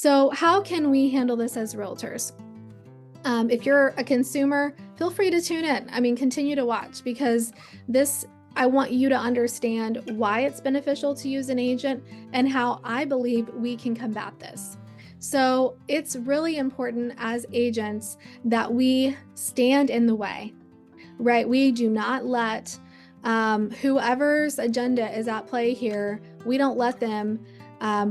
So how can we handle this as realtors? If you're a consumer, feel free to tune in. Continue to watch, because I want you to understand why it's beneficial to use an agent and how I believe we can combat this. So it's really important as agents that we stand in the way, right? We do not let whoever's agenda is at play here, we don't let them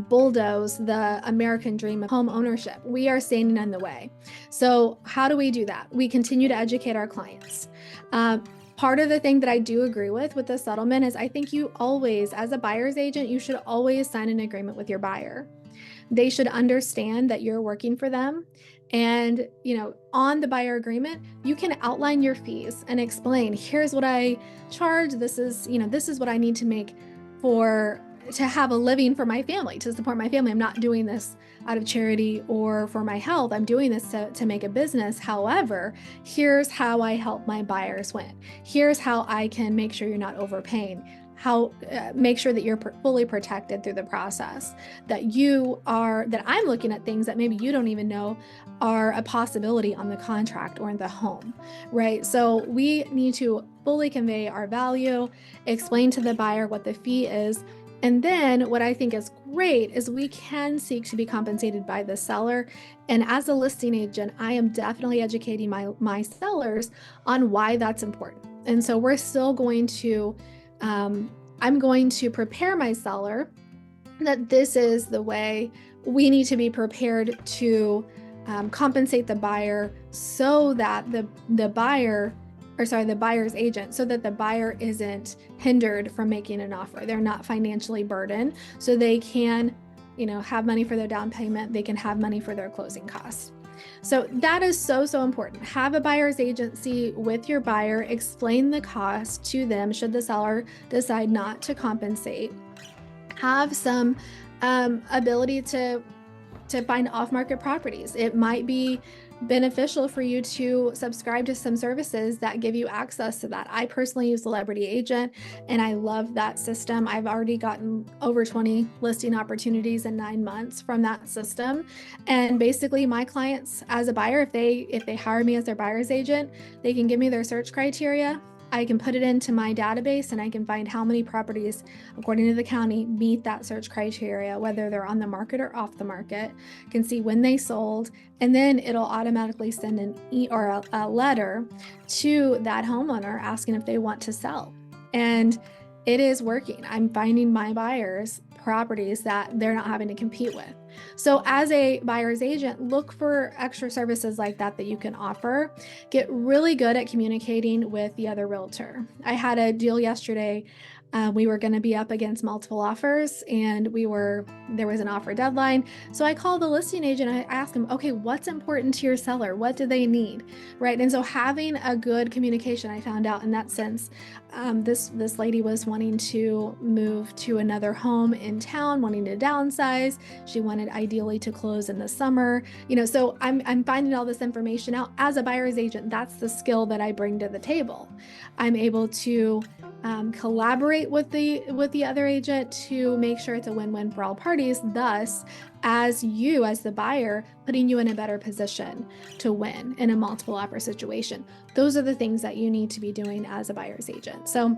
bulldoze the American dream of home ownership. We are standing in the way. So how do we do that? We continue to educate our clients. Part of the thing that I do agree with the settlement is I think you always, as a buyer's agent, you should always sign an agreement with your buyer. They should understand that you're working for them. And, on the buyer agreement, you can outline your fees and explain, here's what I charge. This is what I need to make to have a living for my family, to support my family. I'm not doing this out of charity or for my health. I'm doing this to make a business. However, here's how I help my buyers win. Here's how I can make sure you're not overpaying. Make sure that you're fully protected through the process, that I'm looking at things that maybe you don't even know are a possibility on the contract or in the home, right? So we need to fully convey our value, explain to the buyer what the fee is. And then what I think is great is we can seek to be compensated by the seller. And as a listing agent, I am definitely educating my sellers on why that's important. And so we're still going to I'm going to prepare my seller that this is the way we need to be prepared to compensate the buyer, so that the buyer's agent, so that the buyer isn't hindered from making an offer. They're not financially burdened, so they can, have money for their down payment. They can have money for their closing costs. So that is so important. Have a buyer's agency with your buyer, explain the cost to them should the seller decide not to compensate. Have some ability to find off-market properties. It might be beneficial for you to subscribe to some services that give you access to that. I personally use Celebrity Agent, and I love that system. I've already gotten over 20 listing opportunities in 9 months from that system. And basically, my clients, as a buyer, if they hire me as their buyer's agent, they can give me their search criteria. I can put it into my database, and I can find how many properties, according to the county, meet that search criteria, whether they're on the market or off the market. I can see when they sold, and then it'll automatically send a letter to that homeowner asking if they want to sell. And it is working. I'm finding my buyers properties that they're not having to compete with. So as a buyer's agent, look for extra services like that you can offer. Get really good at communicating with the other realtor. I had a deal yesterday. We were going to be up against multiple offers, and there was an offer deadline. So I called the listing agent. I asked him, okay, what's important to your seller? What do they need? Right. And so having a good communication, I found out in that sense, this lady was wanting to move to another home in town, wanting to downsize. She wanted ideally to close in the summer. So I'm finding all this information out. As a buyer's agent, that's the skill that I bring to the table. I'm able to collaborate with the other agent to make sure it's a win-win for all parties, thus as the buyer, putting you in a better position to win in a multiple offer situation. Those are the things that you need to be doing as a buyer's agent. So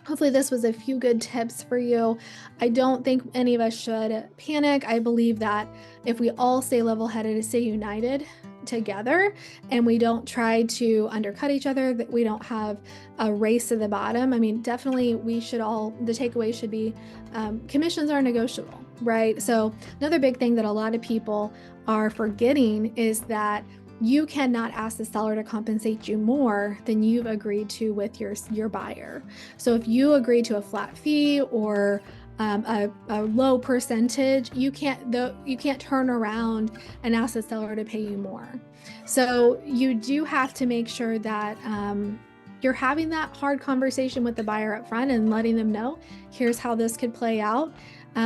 hopefully this was a few good tips for you. I don't think any of us should panic. I believe that if we all stay level-headed, stay united together, and we don't try to undercut each other, that we don't have a race to the bottom. Definitely the takeaway should be commissions are negotiable, right? So another big thing that a lot of people are forgetting is that you cannot ask the seller to compensate you more than you've agreed to with your buyer. So if you agree to a flat fee or a low percentage, you can't turn around and ask the seller to pay you more. So you do have to make sure that you're having that hard conversation with the buyer up front and letting them know, here's how this could play out.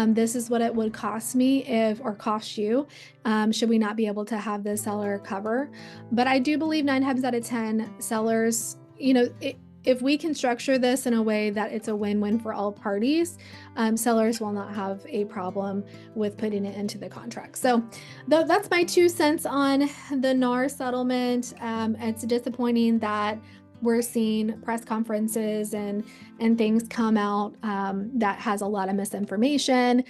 This is what it would cost me or cost you, should we not be able to have the seller cover. But I do believe 9 times out of 10 sellers, if we can structure this in a way that it's a win-win for all parties, sellers will not have a problem with putting it into the contract. So that's my 2 cents on the NAR settlement. It's disappointing that we're seeing press conferences and things come out that has a lot of misinformation.